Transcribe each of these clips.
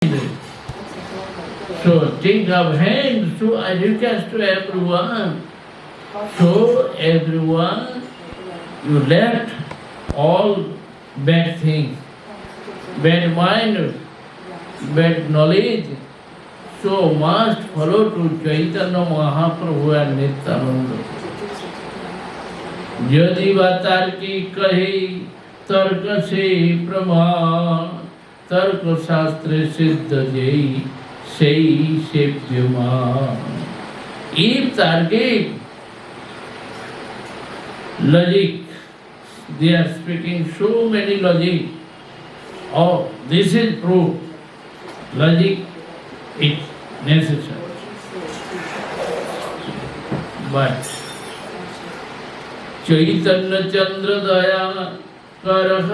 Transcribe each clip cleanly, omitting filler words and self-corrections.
So think of hands. So I request to everyone. So everyone, you left all bad things, bad mind, bad knowledge. So must follow to Chaitanya Mahaprabhu and Nityananda. यदि वा तार्की कहे तर्क से प्रमाण तर्क शास्त्र सिद्ध जय सही सेव्यमान. If Tarkic logic, they are speaking so many logic. Oh, this is proof. Logic is necessary. But चैतन्य चंद्र दया करह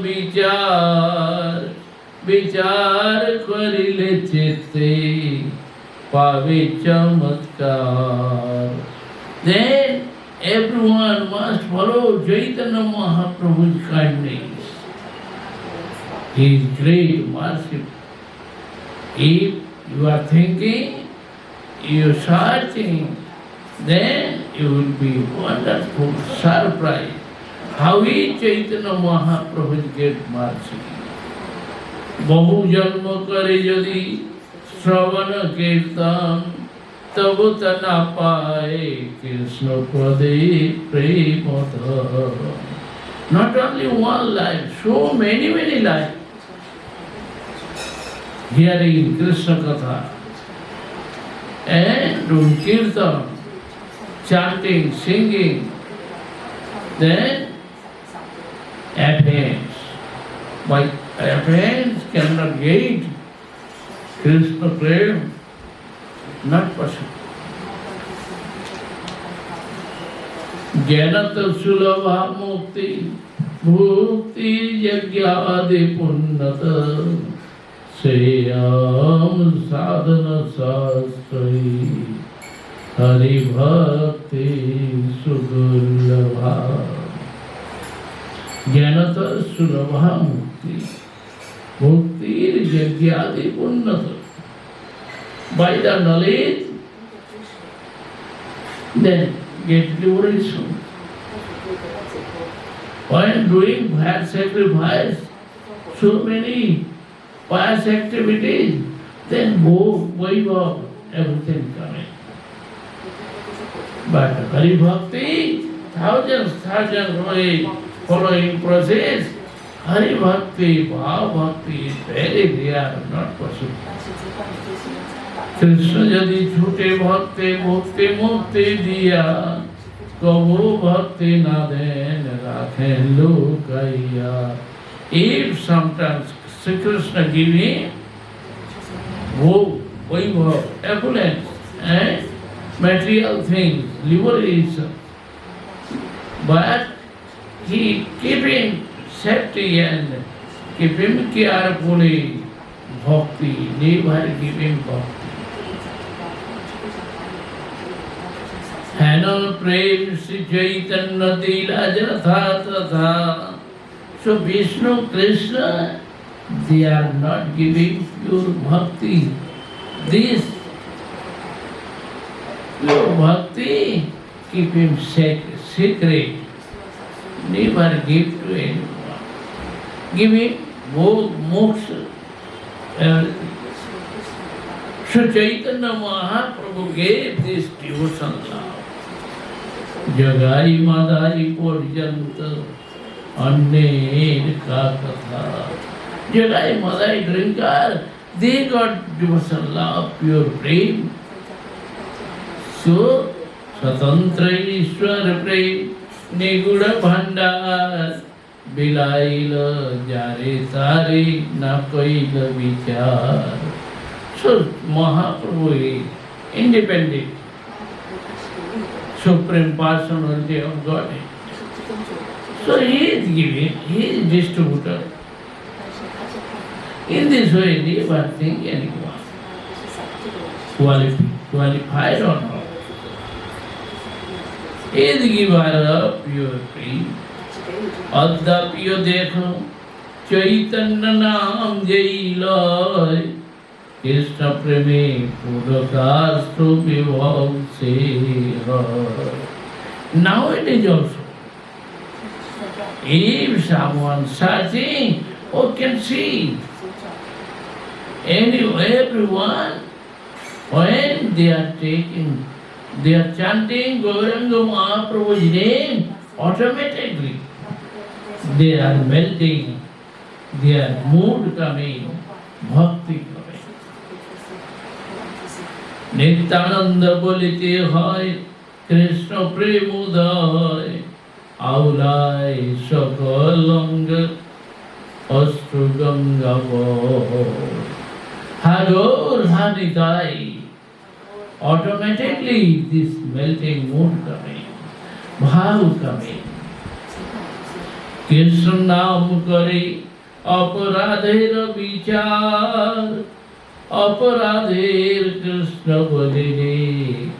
विचार विचार करिले चित्ते पावे चमत्कार. Then everyone must follow Chaitanya Mahaprabhu's kindness. He is great, merciful. If you are thinking, you are searching, then you will be wonderful, surprised. How is Chaitanya Mahaprabhu get mercy? बहु जन्म करे यदि श्रवण कीर्तन तब तना पाए कृष्ण पदे प्रेम. Not only one life, so many lives. Hearing Krishna Katha and doing kirtan, chanting, singing, then advance. By advance cannot get Krishna prema, not possible. Jnanata sulabha mukti bhukti yagyadi punnata seyam sadhana sastri Hari Bhakti Sudurlabha. Jnanata Sulabha Mukti Bhukti Yagyadi Punnata. By the knowledge, then get liberation. When doing fat sacrifice, so many pious activities, then Vaibhav, everything coming. But Hari Bhakti, thousands following process, Hari Bhakti, Bhav Bhakti is very rare, not possible. Krishna jadi chute bhakti mukti mukti diya, kabhu bhakti na den rakhen lokaiya. If sometimes Sri Krishna give me Vaibhav, opulence, and material things, liberation, but he keeping safety and keeping carefully bhakti, never giving bhakti. Hana prem Sri Chaitanya Dila Jatha Tatha. So Vishnu, Krishna, they are not giving pure bhakti. This pure bhakti, keep him secret. Never give to anyone. Give him both moksha, everything. So Chaitanya Mahaprabhu gave this devotion love. Jagai Madai Porjanta Anner Ka Katha. Jagai Madai drinker, they got devotion love, pure prem. So Swatantra Ishwar prem Nigura Bhandar Bilaila Jare Tare Na Kaila Vichar. So Mahaprabhu is independent, supreme personality of Godhead. So he is giving, he is distributor. In this way, never think anyone qualified or not. He is giver of pure free. अद्यापियो देखो चैतन्य नाम जई लय कृष्ण प्रेमी पुरकास्तु विभव से now it is also if someone searching or can see everyone when they are chanting Gauranga Mahaprabhu's name, automatically they are melting, their mood coming, bhakti coming. Nityananda bolite hoy Krishna premudaya aulai sakalang astru ganga Hagor Hanikai. Automatically this melting mood coming, bhav coming. Krishna naam kare aparadher vichar, aparadher Krishna bolile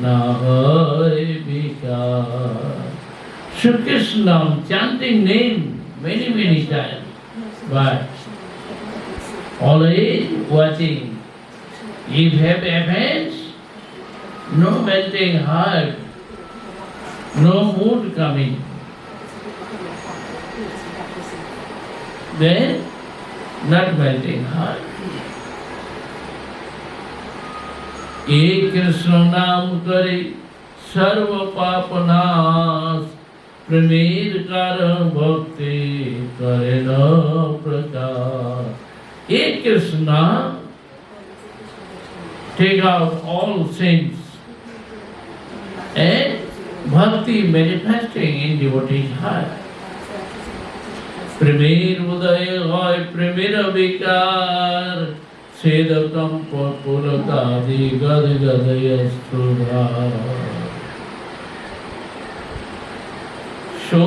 na hai vichar. So Krishna chanting name many times, but always watching. If have offense, no melting heart, no mood coming. Then, not melting heart. Ek Krishna naam kare sarva papanas pramir karan bhakti kare na prakar. Ek Krishna take out all sins and bhakti manifesting in devotee's heart. Premir udaya hoy premir vikar sedakam purakadi gad gadayastudha. So,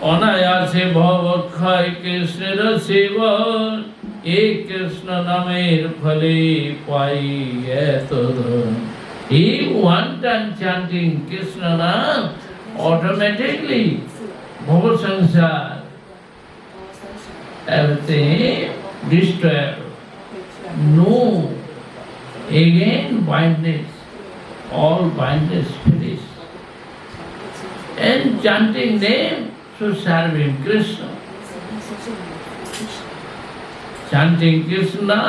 anayase bhavakhai Krishna seva ek Krishna namer phale pai etadha. If one time chanting Krishna Nam, automatically bhava sansar, everything destroyed. No, again blindness, all blindness finished. And chanting name to serve him, Krishna. Chanting Krishna,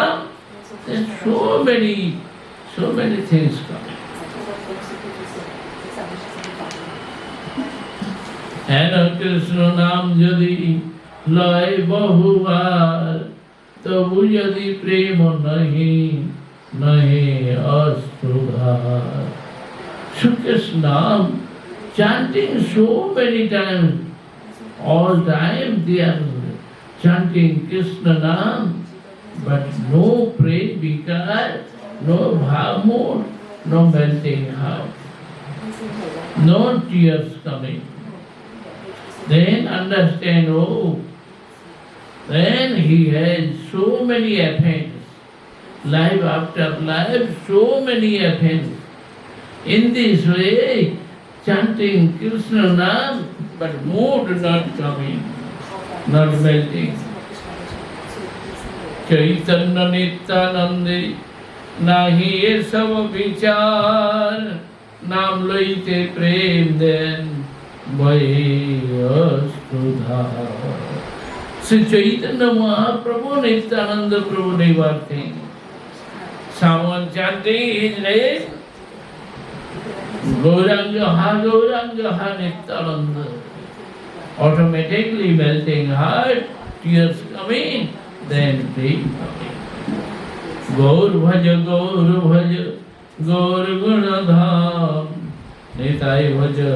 there's so many things coming. And Krishna Nam jadi lay bahubar, tabu jadi prema nahi astudhar. So Krishna chanting so many times, all time they are chanting Krishna Nam, but no praise vikar, no bhav mood, no melting heart, no tears coming. Then understand, oh, then he has so many offenses, life after life, so many offenses. In this way, chanting Krishna Nam, but mood not coming, not melting. Chaitanya Nityananda nahi ye sab vichar, naam laite prem den Vayastudha. Sri Chaitanya Mahaprabhu, Nityananda Prabhu, they were saying, someone chanting his name, Gauranga ha Nityananda, automatically melting heart, tears coming, then pain coming. Gaur bhaja, Gaur gunadham, Nitai bhaja,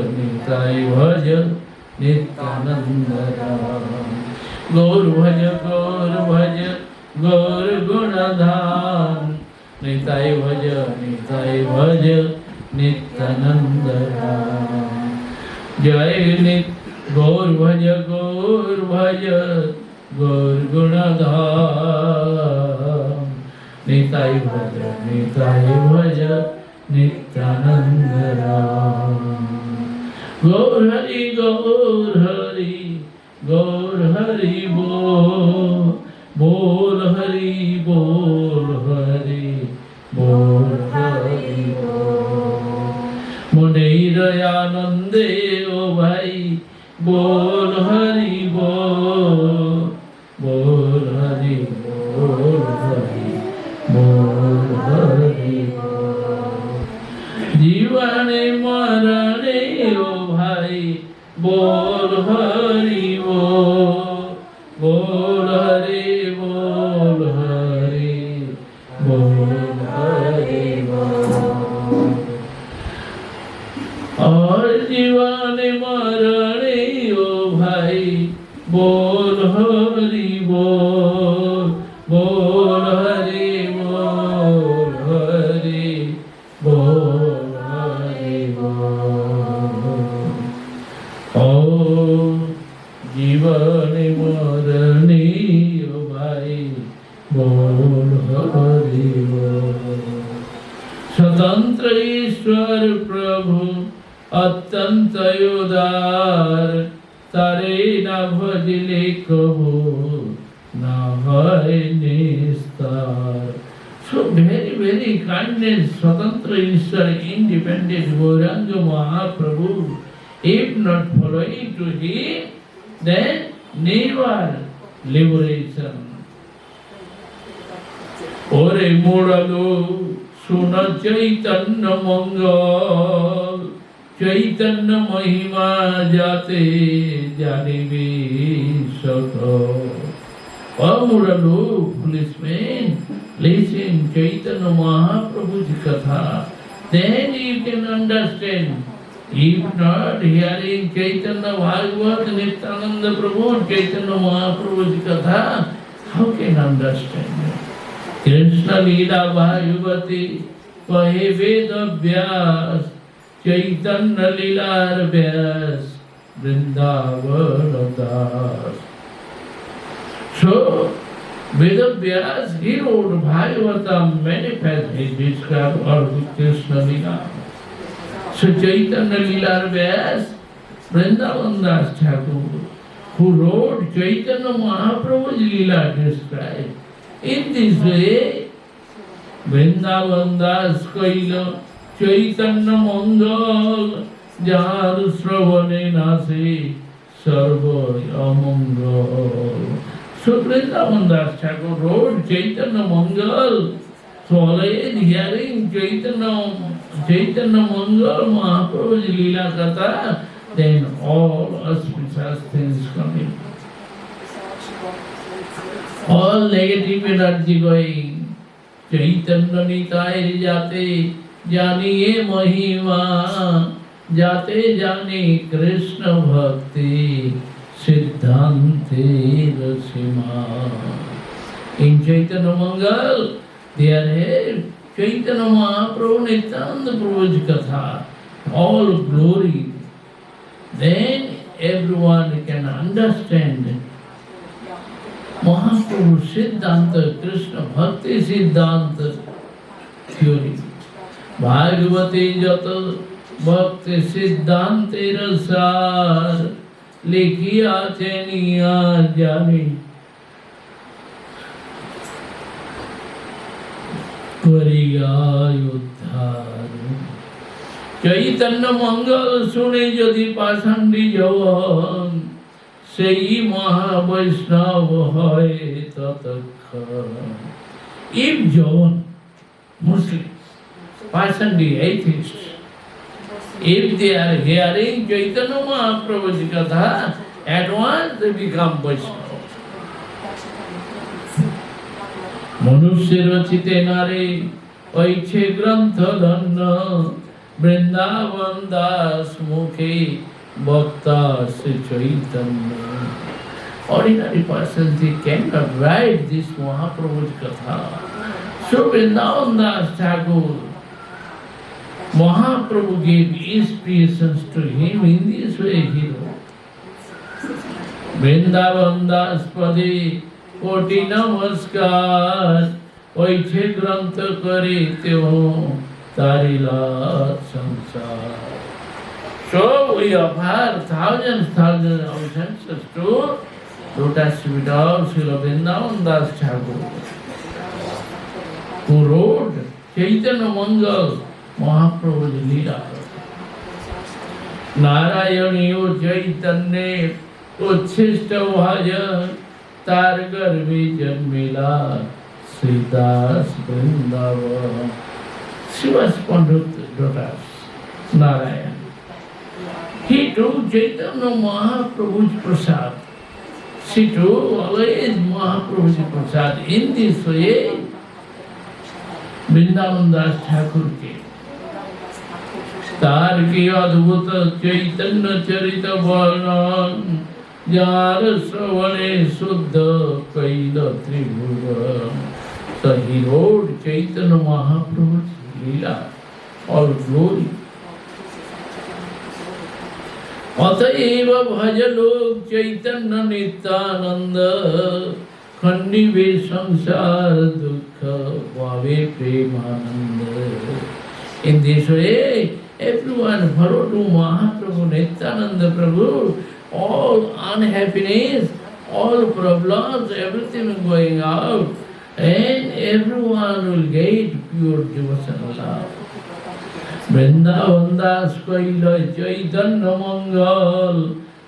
Nityananda Ram. Gaur bhaja, Gaur gunadham, Nitai bhaja, Nityananda Ram. Jai Nit, Gaur bhaja, Gaur gunadham, Nitai bhaja, Nityananda Ram. Gaur Hari, गौर हरि बोल हरि बोल हरि बोल हरि मुनेर आनंदे ओ भाई बोल हरि बोल हरि बोल हरि जीवने मरणे ओ भाई बोल हरि बोल हरि बोल हरि और जीवन मरणे ओ भाई बोल हरि बोल हरि बोल हरि बोल हरि और जीवन मरणे ओ भाई बोल हरि स्वतंत्र ईश्वर प्रभु अत्यंत उदार तारे न भजले कबू न है निस्तार So very kindness, Swatantra Ishwar, independent Gauranga Mahaprabhu. If not following to him, then never liberation. Ore Muralo, Suna Chaitanya Mangal, Chaitanya Mahima Jate Janivi Saka. Oh Muralo, policeman, listen Chaitanya Mahaprabhu's Katha, then you can understand. If not hearing Chaitanya Bhagavat, Nityananda Prabhu, Chaitanya Mahaprabhu's Katha, how can understand? Krishna Leela Bhagavati, Kahe Veda Vyas, Chaitanya Leela Vyas, Vrindavana Das. So, Vedavyas, he wrote Bhagavatam, manifest, he described all the Krishna Leela. So Chaitanya Leela Vyas, Vrindavan Das Thakur, who wrote Chaitanya Mahaprabhu's Leela described. In this way, Vrindavan Das Kaila, Chaitanya Mangal, Jahar Sravane Nase, Sarva Amangal. So Vrindavan Das Thakur wrote Chaitanya Mangal. So always hearing Chaitanya Mangal Mahaprabhu's Leela Katha, then all auspicious things coming. All negative energy going. Chaitanya Nitai Jate Janiye Mahima Jate Jani Krishna Bhakti Siddhante Rasima. In Chaitanya Mangal, there is Chaitanya Mahaprabhu Nityananda Prabhu's Katha, all glory. Then everyone can understand Mahaprabhu Siddhanta, Krishna Bhakti Siddhanta theory. Bhagavati Jata Bhakti Siddhante Rasar Likhiya Cheniya Jani Kariya Uddhar. Chaitanya Mangal Sune Jadi Pasandi Javan Sei Maha Vaishnava Hai Tatakha. If Javan, Muslims, Pasandi, atheists, if they are hearing Chaitanya Mahaprabhu's Katha, at once they become Vaishnava. Manusya Rachite Nare Aiche Grantha Dhanna Vrindavan Das Mukhe Bhakta Se Chaitanya. Ordinary persons, they cannot write this Mahaprabhu's Katha. So Vrindavan Das Thakur, Mahaprabhu gave inspirations to him. In this way he wrote. Vrindavan Das Pade Koti Namaskar Aiche Grantha Kare Tyo Tarila Sansar. So we offer thousands of senses to lotus feet of Srila Vrindavan Das Thakur, who wrote Chaitanya Mangal Mahaprabhu's Leela. नारायणियो चैतन्य उच्छिष्ट भाजन तार गर्भे जन्मिला Shridas Vrindavan. She was Pandit Narayan. He took Chaitanya Mahaprabhu's prasad. She took always Mahaprabhu's prasad. In this way, Vrindavan Das Thakur came. तार की अद्भुत चैतन्य चरित वर्णन jar श्रवणे शुद्ध कैल त्रिभुवन. So he wrote Chaitanya Mahaprabhu's Leela, all glory. अतएव भज लोग चैतन्य नित्यानंद खंडिवे संसार दुख पावे Premanand. In this way, everyone follow to Mahaprabhu, Nityananda Prabhu, all unhappiness, all problems, everything going out, and everyone will get pure devotional love. Vrindavan Das Kaila Chaitanya Mangal,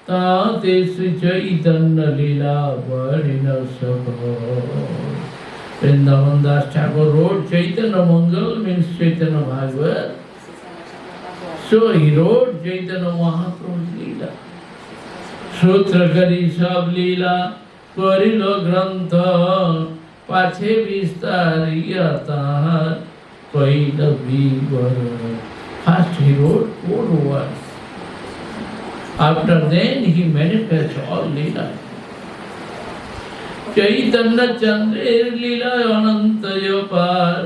Tate Sri Chaitanya Leela Varina Sabha. Vrindavan Das Thakur wrote Chaitanya Mangal, means Chaitanya Bhagavat. So he wrote Chaitanya Mahaprabhu's Leela. Sutrakari Sab Leela, Karilo Grantha, Pache Vistariyata, Kaila Vivara. First he wrote 4 words. After then he manifests all Leela. चैतन्य चंद्रेर लीला अनंत पार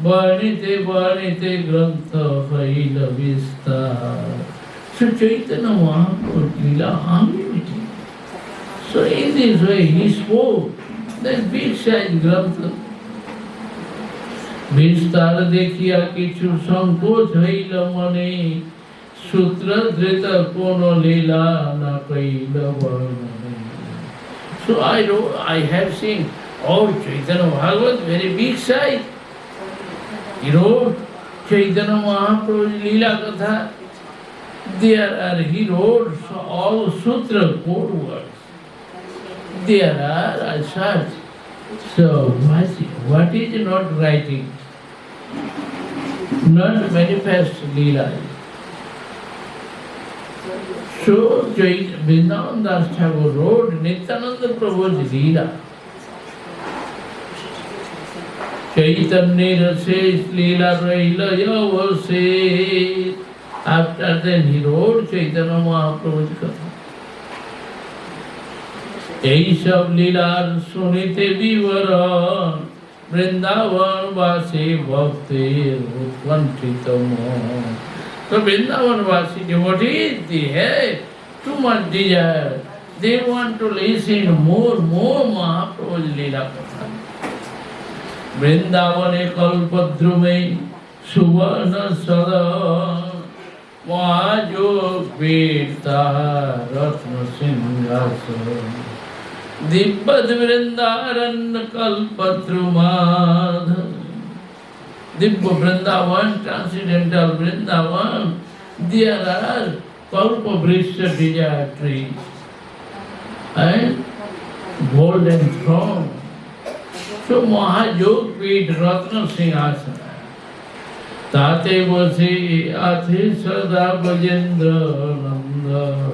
वर्णिते वर्णिते ग्रंथ फैल विस्तार. So Chaitanya Mahaprabhu's Leela unlimited. So in this way he spoke that big size grantha. विस्तार देखिया किछु संकोच हईल मने सूत्र धृत कोनो लीला न कैल वर्णने. So I have seen, oh, Chaitanya Bhagavat, very big size. He wrote Chaitanya Mahaprabhu's Leela Katha. He wrote all sutra, 4 words. There are, I search. So, what is not writing? Not manifest Leela. So, Vrindavan Das Thakur wrote Nityananda Prabhu's Leela. Chaitanya Rases Leela Raila Yavase. After that he wrote Chaitanya Mahaprabhu's Katha. Ei sab Leelar sunite vivaran Vrindavan Vasi Bhakti Utvanchitamo. So Vrindavan Vasi devotees, they have too much desire. They want to listen more Mahaprabhu's Leela Katha. Vrindavane kalpadrume suvarna sada Mahajog Virta Ratna Singhasana. Dibbad Vrindaran kalpadrumadha. Dibba Vrindavan, transcendental Vrindavan, there are kalpa vriksha desire trees and golden throne. So Mahajogpit Ratna Singhasana. Tate Vasi Ati Sada Bhajendra Nanda.